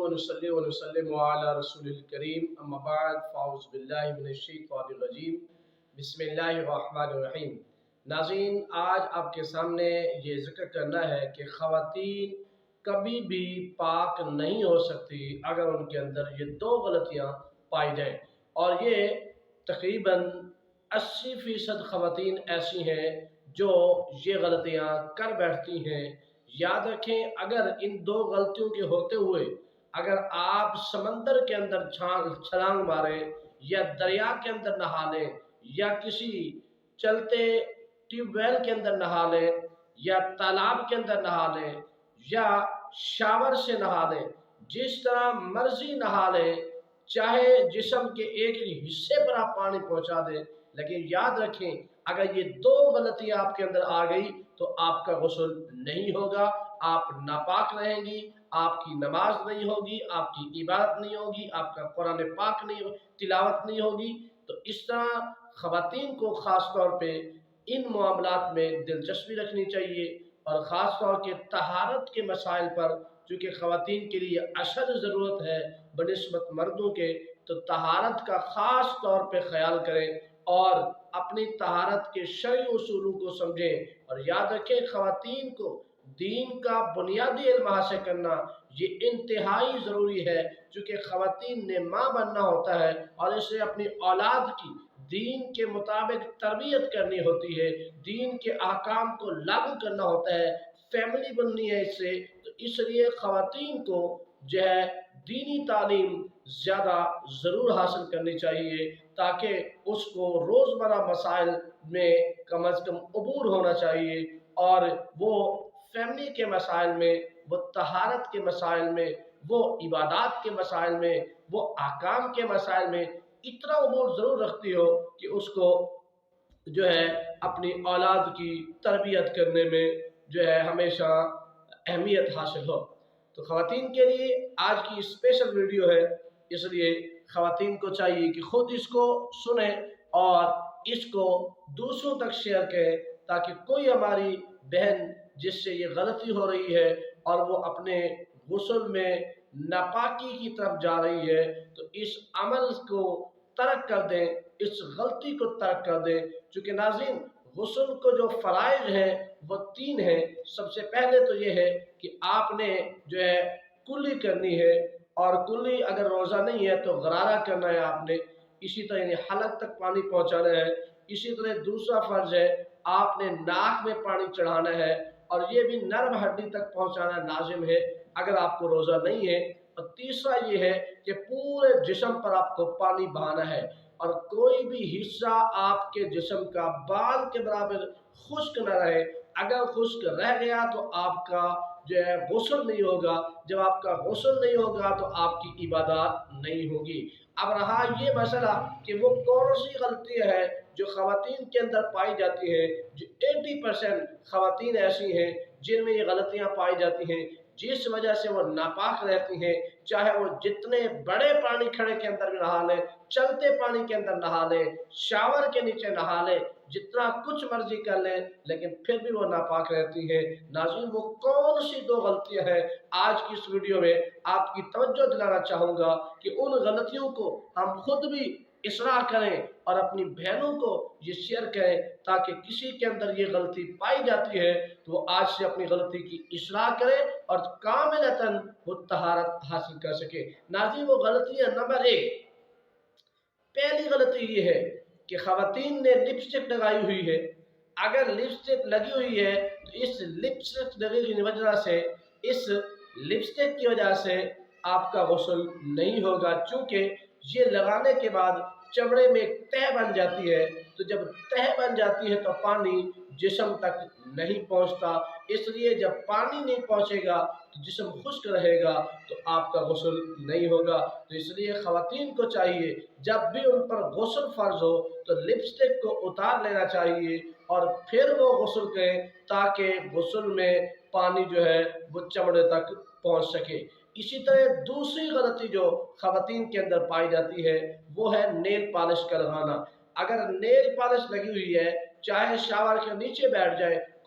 ونصلي ونسلم على رسول الكريم اما بعد فاعوذ باللہ من الشیطان الرجیم بسم اللہ الرحمن الرحیم۔ ناظرین، آج آپ کے سامنے یہ ذکر کرنا ہے کہ خواتین کبھی بھی پاک نہیں ہو سکتی اگر ان کے اندر یہ دو غلطیاں پائی جائیں، اور یہ تقریباً 80% خواتین ایسی ہیں جو یہ غلطیاں کر بیٹھتی ہیں۔ یاد رکھیں، اگر ان دو غلطیوں کے ہوتے ہوئے اگر آپ سمندر کے اندر چھلانگ ماریں یا دریا کے اندر نہا لیں یا کسی چلتے ٹیوب ویل کے اندر نہا لیں یا تالاب کے اندر نہا لیں یا شاور سے نہا لیں، جس طرح مرضی نہا لیں، چاہے جسم کے ایک حصے پر آپ پانی پہنچا دیں، لیکن یاد رکھیں اگر یہ دو غلطیاں آپ کے اندر آ گئی تو آپ کا غسل نہیں ہوگا، آپ ناپاک رہیں گی، آپ کی نماز نہیں ہوگی، آپ کی عبادت نہیں ہوگی، آپ کا قرآن پاک نہیں ہوگی، تلاوت نہیں ہوگی۔ تو اس طرح خواتین کو خاص طور پہ ان معاملات میں دلچسپی رکھنی چاہیے، اور خاص طور کے طہارت کے مسائل پر، چونکہ خواتین کے لیے اشد ضرورت ہے بنسبت مردوں کے، تو طہارت کا خاص طور پہ خیال کریں اور اپنی طہارت کے شرعی اصولوں کو سمجھیں۔ اور یاد رکھیں، خواتین کو دین کا بنیادی علم حاصل کرنا یہ انتہائی ضروری ہے، چونکہ خواتین نے ماں بننا ہوتا ہے اور اسے اپنی اولاد کی دین کے مطابق تربیت کرنی ہوتی ہے، دین کے احکام کو لاگو کرنا ہوتا ہے، فیملی بننی ہے اس سے۔ تو اس لیے خواتین کو جو ہے دینی تعلیم زیادہ ضرور حاصل کرنی چاہیے، تاکہ اس کو روزمرہ مسائل میں کم از کم عبور ہونا چاہیے، اور وہ فیملی کے مسائل میں، وہ طہارت کے مسائل میں، وہ عبادات کے مسائل میں، وہ احکام کے مسائل میں اتنا عبور ضرور رکھتی ہو کہ اس کو جو ہے اپنی اولاد کی تربیت کرنے میں جو ہے ہمیشہ اہمیت حاصل ہو۔ تو خواتین کے لیے آج کی اسپیشل ویڈیو ہے، اس لیے خواتین کو چاہیے کہ خود اس کو سنیں اور اس کو دوسروں تک شیئر کریں، تاکہ کوئی ہماری بہن جس سے یہ غلطی ہو رہی ہے اور وہ اپنے غسل میں ناپاکی کی طرف جا رہی ہے، تو اس عمل کو ترک کر دیں، اس غلطی کو ترک کر دیں۔ چونکہ ناظرین، غسل کو جو فرائض ہیں وہ 3 ہیں۔ سب سے پہلے تو یہ ہے کہ آپ نے جو ہے کلی کرنی ہے، اور کلی اگر روزہ نہیں ہے تو غرارہ کرنا ہے آپ نے، اسی طرح یعنی حلق تک پانی پہنچانا ہے۔ اسی طرح دوسرا فرض ہے آپ نے ناک میں پانی چڑھانا ہے، اور یہ بھی نرم ہڈی تک پہنچانا لازم ہے اگر آپ کو روزہ نہیں ہے۔ اور تیسرا یہ ہے کہ پورے جسم پر آپ کو پانی بہانا ہے، اور کوئی بھی حصہ آپ کے جسم کا بال کے برابر خشک نہ رہے۔ اگر خشک رہ گیا تو آپ کا جو ہے غسل نہیں ہوگا، جب آپ کا غسل نہیں ہوگا تو آپ کی عبادات نہیں ہوگی۔ اب رہا یہ مسئلہ کہ وہ کون سی غلطی ہے جو خواتین کے اندر پائی جاتی ہے، جو 80% خواتین ایسی ہیں جن میں یہ غلطیاں پائی جاتی ہیں، جس وجہ سے وہ ناپاک رہتی ہیں، چاہے وہ جتنے بڑے پانی کھڑے کے اندر بھی نہا لیں، چلتے پانی کے اندر نہا لیں، شاور کے نیچے نہا لیں، جتنا کچھ مرضی کر لیں، لیکن پھر بھی وہ ناپاک رہتی ہیں۔ ناظرین، وہ کون سی 2 غلطیاں ہیں؟ آج کی اس ویڈیو میں آپ کی توجہ دلانا چاہوں گا کہ ان غلطیوں کو ہم خود بھی اصلاح کریں اور اپنی بہنوں کو یہ شیئر کریں، تاکہ کسی کے اندر یہ غلطی پائی جاتی ہے تو وہ آج سے اپنی غلطی کی اصلاح کرے اور کاملتاً وہ طہارت حاصل کر سکے۔ ناظرین، وہ غلطیاں نمبر 1، پہلی غلطی یہ ہے کہ خواتین نے لپسٹک لگائی ہوئی ہے۔ اگر لپسٹک لگی ہوئی ہے تو اس لپسٹک لگی کی وجہ سے، اس لپسٹک کی وجہ سے آپ کا غسل نہیں ہوگا، چونکہ یہ لگانے کے بعد چمڑے میں ایک تہ بن جاتی ہے، تو جب تہ بن جاتی ہے تو پانی جسم تک نہیں پہنچتا، اس لیے جب پانی نہیں پہنچے گا تو جسم خشک رہے گا تو آپ کا غسل نہیں ہوگا۔ تو اس لیے خواتین کو چاہیے جب بھی ان پر غسل فرض ہو تو لپسٹک کو اتار لینا چاہیے اور پھر وہ غسل کریں، تاکہ غسل میں پانی جو ہے وہ چمڑے تک پہنچ سکے۔ اسی طرح دوسری غلطی جو خواتین کے اندر پائی جاتی ہے وہ ہے نیل پالش کا لگانا۔ اگر نیل پالش لگی ہوئی ہے، چاہے شاور کے نیچے بیٹھ جائے،